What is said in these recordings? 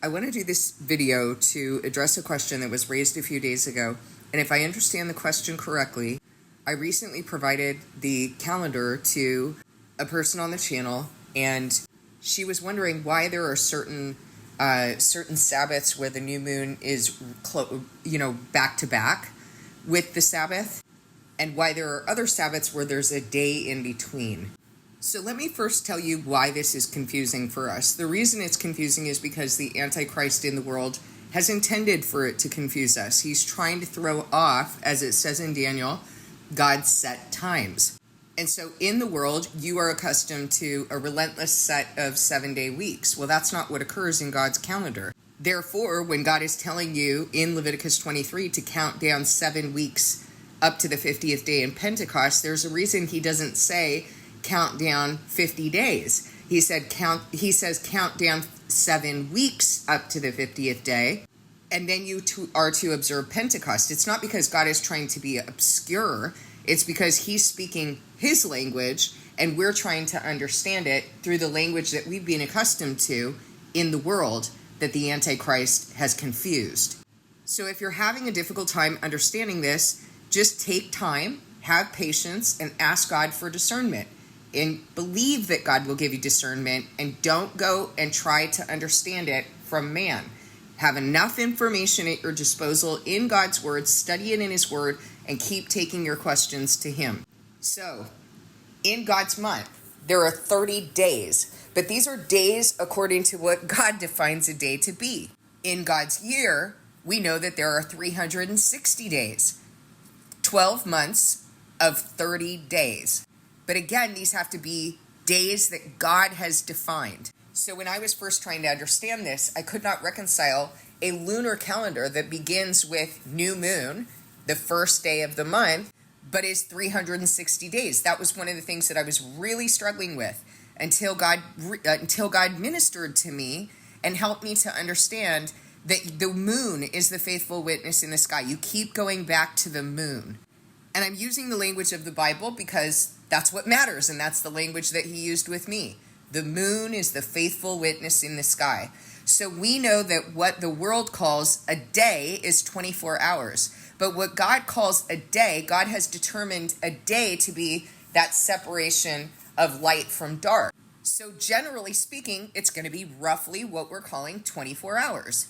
I want to do this video to address a question that was raised a few days ago. And if I understand the question correctly, I recently provided the calendar to a person on the channel, and she was wondering why there are certain Sabbaths where the new moon is, back to back with the Sabbath, and why there are other Sabbaths where there's a day in between. So let me first tell you why this is confusing for us. The reason it's confusing is because the Antichrist in the world has intended for it to confuse us. He's trying to throw off, as it says in Daniel, God's set times. And so in the world, you are accustomed to a relentless set of 7-day weeks. Well, that's not what occurs in God's calendar. Therefore, when God is telling you in Leviticus 23 to count down 7 weeks up to the 50th day in Pentecost, there's a reason he doesn't say count down 50 days. He says count down 7 weeks up to the 50th day, and then you are to observe Pentecost. It's not because God is trying to be obscure. It's because he's speaking his language, and we're trying to understand it through the language that we've been accustomed to in the world that the Antichrist has confused. So if you're having a difficult time understanding this, just take time, have patience, and ask God for discernment. And believe that God will give you discernment, and don't go and try to understand it from man. Have enough information at your disposal in God's word, study it in his word, and keep taking your questions to him. So, in God's month, there are 30 days, but these are days according to what God defines a day to be. In God's year, we know that there are 360 days, 12 months of 30 days. But again, these have to be days that God has defined. So when I was first trying to understand this, I could not reconcile a lunar calendar that begins with new moon, the first day of the month, but is 360 days. That was one of the things that I was really struggling with until God ministered to me and helped me to understand that the moon is the faithful witness in the sky. You keep going back to the moon. And I'm using the language of the Bible because that's what matters, and that's the language that he used with me. The moon is the faithful witness in the sky. So we know that what the world calls a day is 24 hours. But what God calls a day, God has determined a day to be that separation of light from dark. So generally speaking, it's going to be roughly what we're calling 24 hours.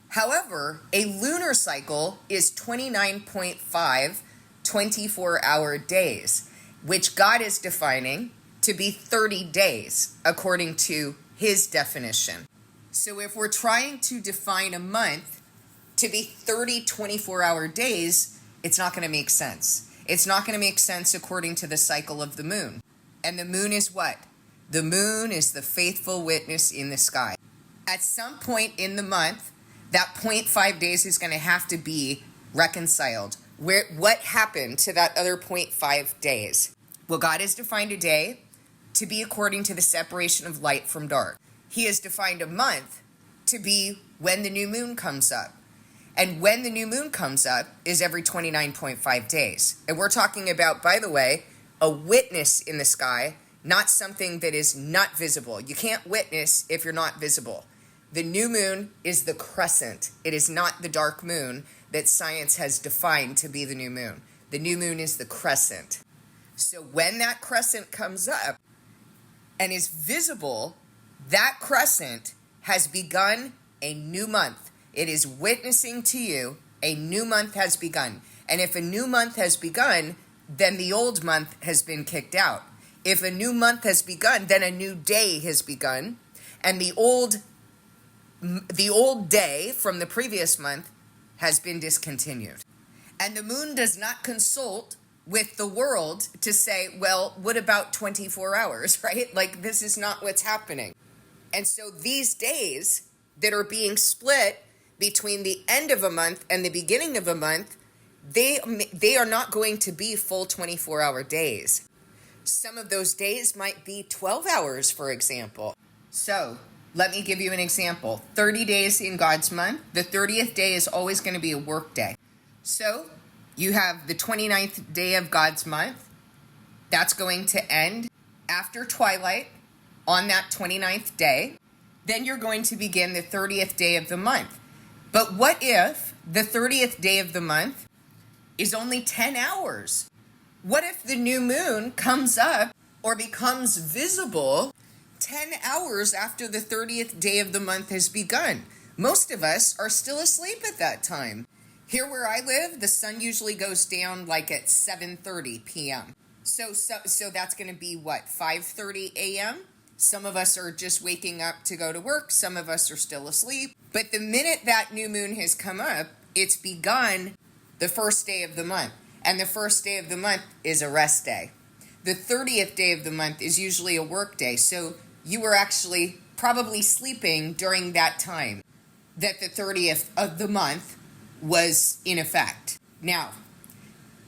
However, a lunar cycle is 29.5 24-hour days, which God is defining to be 30 days, according to his definition. So if we're trying to define a month to be 30 24-hour days, it's not going to make sense. It's not going to make sense according to the cycle of the moon. And the moon is what? The moon is the faithful witness in the sky. At some point in the month, that 0.5 days is going to have to be reconciled. What happened to that other 0.5 days? Well, God has defined a day to be according to the separation of light from dark. He has defined a month to be when the new moon comes up. And when the new moon comes up is every 29.5 days. And we're talking about, by the way, a witness in the sky, not something that is not visible. You can't witness if you're not visible. The new moon is the crescent. It is not the dark moon that science has defined to be the new moon. The new moon is the crescent. So when that crescent comes up and is visible, that crescent has begun a new month. It is witnessing to you a new month has begun. And if a new month has begun, then the old month has been kicked out. If a new month has begun, then a new day has begun. And the old day from the previous month has been discontinued. And the moon does not consult with the world to say, well, what about 24 hours, right? Like, this is not what's happening. And so these days that are being split between the end of a month and the beginning of a month, they are not going to be full 24-hour days. Some of those days might be 12 hours, for example. So let me give you an example. 30 days in God's month, the 30th day is always going to be a work day. So you have the 29th day of God's month. That's going to end after twilight on that 29th day. Then you're going to begin the 30th day of the month. But what if the 30th day of the month is only 10 hours? What if the new moon comes up or becomes visible 10 hours after the 30th day of the month has begun? Most of us are still asleep at that time. Here where I live, the sun usually goes down like at 7:30 p.m. So that's going to be what, 5:30 a.m.? Some of us are just waking up to go to work. Some of us are still asleep. But the minute that new moon has come up, it's begun the first day of the month. And the first day of the month is a rest day. The 30th day of the month is usually a work day. So you were actually probably sleeping during that time that the 30th of the month was in effect. Now,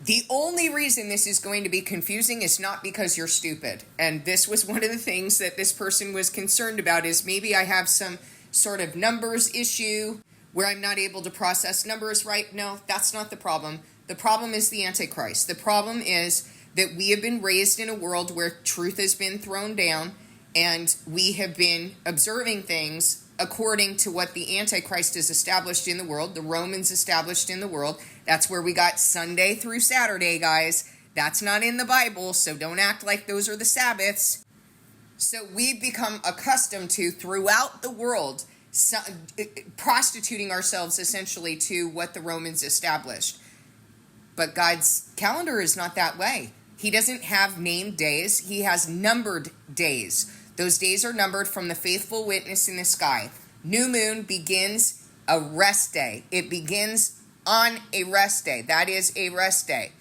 the only reason this is going to be confusing is not because you're stupid. And this was one of the things that this person was concerned about, is maybe I have some sort of numbers issue where I'm not able to process numbers right. No, that's not the problem. The problem is the Antichrist. The problem is that we have been raised in a world where truth has been thrown down, and we have been observing things according to what the Antichrist has established in the world, the Romans established in the world. That's where we got Sunday through Saturday, guys. That's not in the Bible, so don't act like those are the Sabbaths. So we've become accustomed to, throughout the world, prostituting ourselves essentially to what the Romans established. But God's calendar is not that way. He doesn't have named days. He has numbered days. Those days are numbered from the faithful witness in the sky. New moon begins a rest day. It begins on a rest day. That is a rest day.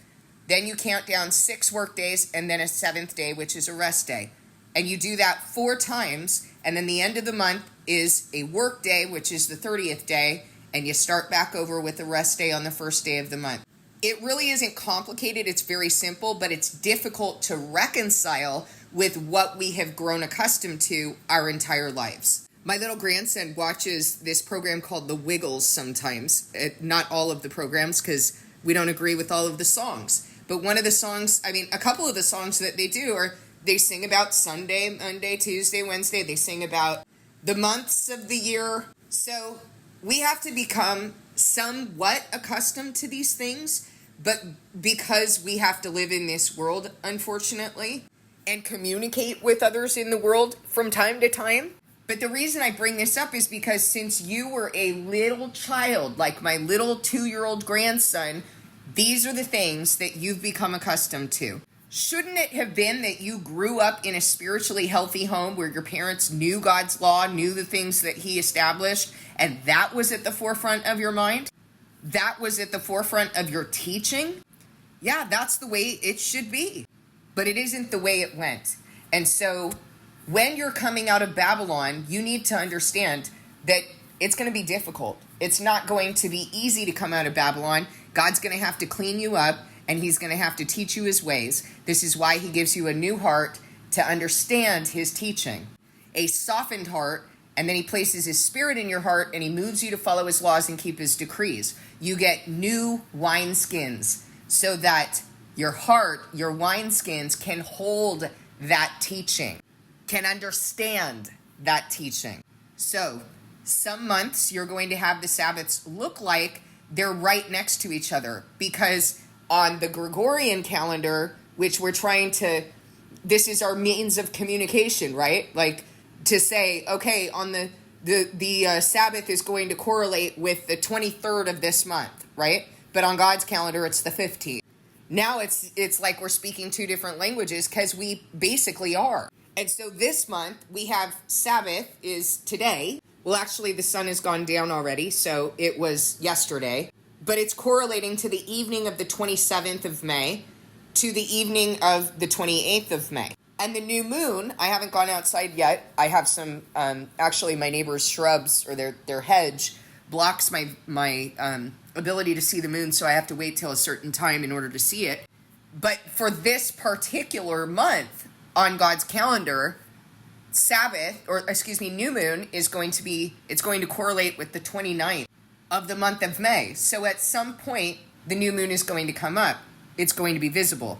Then you count down 6 work days and then a 7th day, which is a rest day. And you do that 4 times. And then the end of the month is a work day, which is the 30th day. And you start back over with a rest day on the first day of the month. It really isn't complicated. It's very simple, but it's difficult to reconcile with what we have grown accustomed to our entire lives. My little grandson watches this program called The Wiggles sometimes. Not all of the programs, because we don't agree with all of the songs. But one of the songs, a couple of the songs that they do are, they sing about Sunday, Monday, Tuesday, Wednesday. They sing about the months of the year. So we have to become somewhat accustomed to these things. But because we have to live in this world, unfortunately, and communicate with others in the world from time to time. But the reason I bring this up is because since you were a little child, like my little 2-year-old grandson, these are the things that you've become accustomed to. Shouldn't it have been that you grew up in a spiritually healthy home where your parents knew God's law, knew the things that He established, and that was at the forefront of your mind? That was at the forefront of your teaching? Yeah, that's the way it should be. But it isn't the way it went. And so when you're coming out of Babylon, you need to understand that it's going to be difficult. It's not going to be easy to come out of Babylon. God's going to have to clean you up, and He's going to have to teach you His ways. This is why He gives you a new heart to understand His teaching. A softened heart, and then He places His Spirit in your heart, and He moves you to follow His laws and keep His decrees. You get new wineskins so that your heart, your wineskins can hold that teaching, can understand that teaching. So some months you're going to have the Sabbaths look like they're right next to each other, because on the Gregorian calendar, which we're trying to, this is our means of communication, right? Like to say, okay, on the Sabbath is going to correlate with the 23rd of this month, right? But on God's calendar, it's the 15th. Now it's like we're speaking 2 different languages, because we basically are. And so this month we have Sabbath is today. Well, actually the sun has gone down already, so it was yesterday. But it's correlating to the evening of the 27th of May to the evening of the 28th of May. And the new moon, I haven't gone outside yet. I have some, actually my neighbor's shrubs, or their hedge blocks my ability to see the moon, so I have to wait till a certain time in order to see it. But for this particular month on God's calendar, new moon is going to correlate with the 29th of the month of May. So at some point, the new moon is going to come up. It's going to be visible.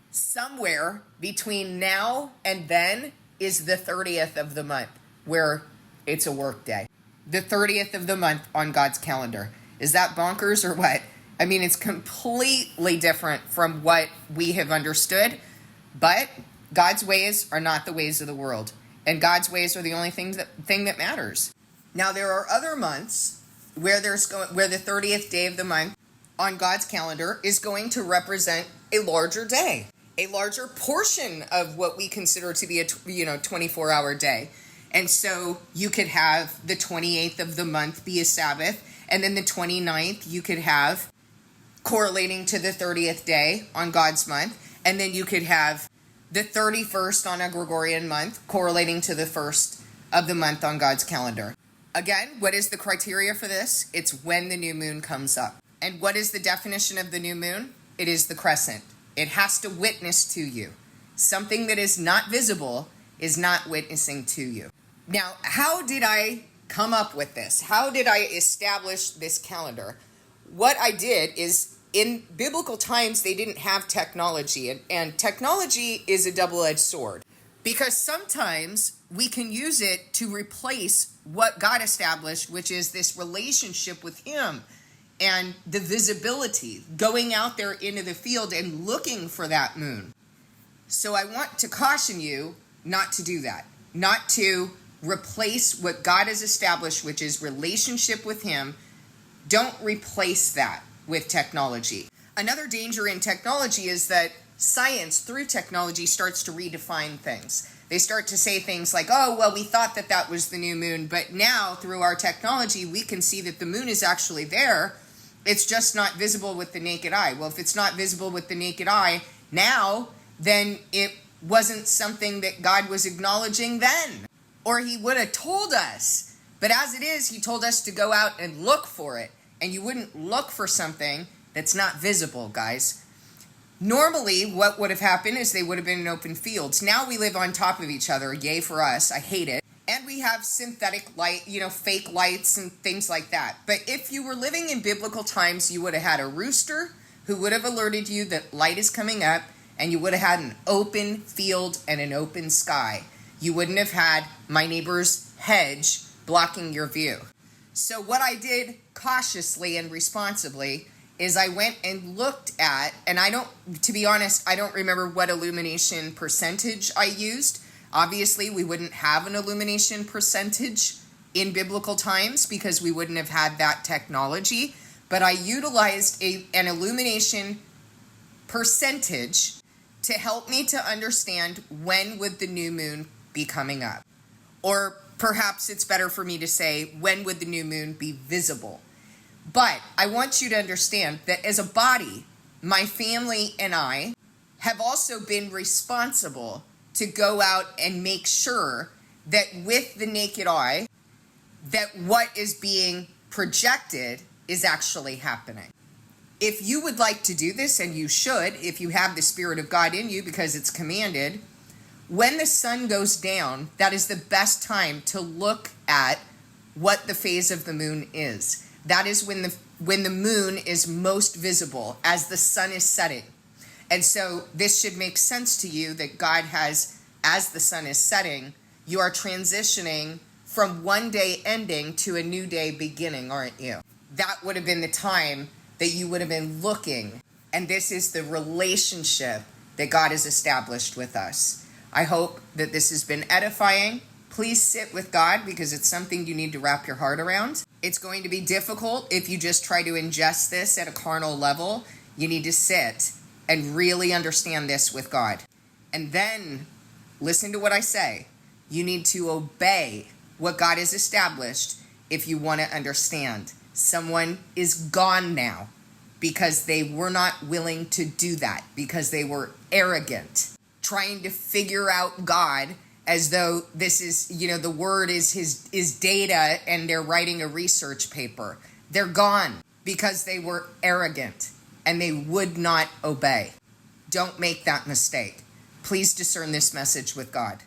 Somewhere between now and then is the 30th of the month, where it's a work day. The 30th of the month on God's calendar. Is that bonkers or what? I mean, it's completely different from what we have understood, but God's ways are not the ways of the world, and God's ways are the only thing that matters. Now, there are other months where the 30th day of the month on God's calendar is going to represent a larger day, a larger portion of what we consider to be a 24-hour day. And so you could have the 28th of the month be a Sabbath, and then the 29th you could have correlating to the 30th day on God's month, and then you could have the 31st on a Gregorian month correlating to the 1st of the month on God's calendar. Again, what is the criteria for this? It's when the new moon comes up. And what is the definition of the new moon? It is the crescent. It has to witness to you. Something that is not visible is not witnessing to you. Now, how did I come up with this? How did I establish this calendar? What I did is, in biblical times, they didn't have technology, and technology is a double-edged sword, because sometimes we can use it to replace what God established, which is this relationship with Him and the visibility, going out there into the field and looking for that moon. So I want to caution you not to do that, not to replace what God has established, which is relationship with Him. Don't replace that with technology. Another danger in technology is that science, through technology, starts to redefine things. They start to say things like, oh, well, we thought that was the new moon, but now through our technology, we can see that the moon is actually there. It's just not visible with the naked eye. Well, if it's not visible with the naked eye now, then it wasn't something that God was acknowledging then, or He would have told us. But as it is, He told us to go out and look for it, and you wouldn't look for something that's not visible, guys. Normally, what would have happened is they would have been in open fields. Now we live on top of each other. Yay for us. I hate it. And we have synthetic light, fake lights and things like that. But if you were living in biblical times, you would have had a rooster who would have alerted you that light is coming up, and you would have had an open field and an open sky. You wouldn't have had my neighbor's hedge blocking your view. So what I did cautiously and responsibly is I went and looked at, and to be honest, I don't remember what illumination percentage I used. Obviously, we wouldn't have an illumination percentage in biblical times because we wouldn't have had that technology. But I utilized an illumination percentage to help me to understand when would the new moon be coming up. Or perhaps it's better for me to say, when would the new moon be visible? But I want you to understand that as a body, my family and I have also been responsible to go out and make sure that with the naked eye, that what is being projected is actually happening. If you would like to do this, and you should, if you have the Spirit of God in you, because it's commanded, when the sun goes down, that is the best time to look at what the phase of the moon is. That is when the moon is most visible, as the sun is setting. And so this should make sense to you that God has, as the sun is setting, you are transitioning from one day ending to a new day beginning, aren't you? That would have been the time that you would have been looking. And this is the relationship that God has established with us. I hope that this has been edifying. Please sit with God, because it's something you need to wrap your heart around. It's going to be difficult if you just try to ingest this at a carnal level. You need to sit and really understand this with God. And then listen to what I say. You need to obey what God has established if you want to understand. Someone is gone now because they were not willing to do that, because they were arrogant, trying to figure out God as though this is, the word is data, and they're writing a research paper. They're gone because they were arrogant and they would not obey. Don't make that mistake. Please discern this message with God.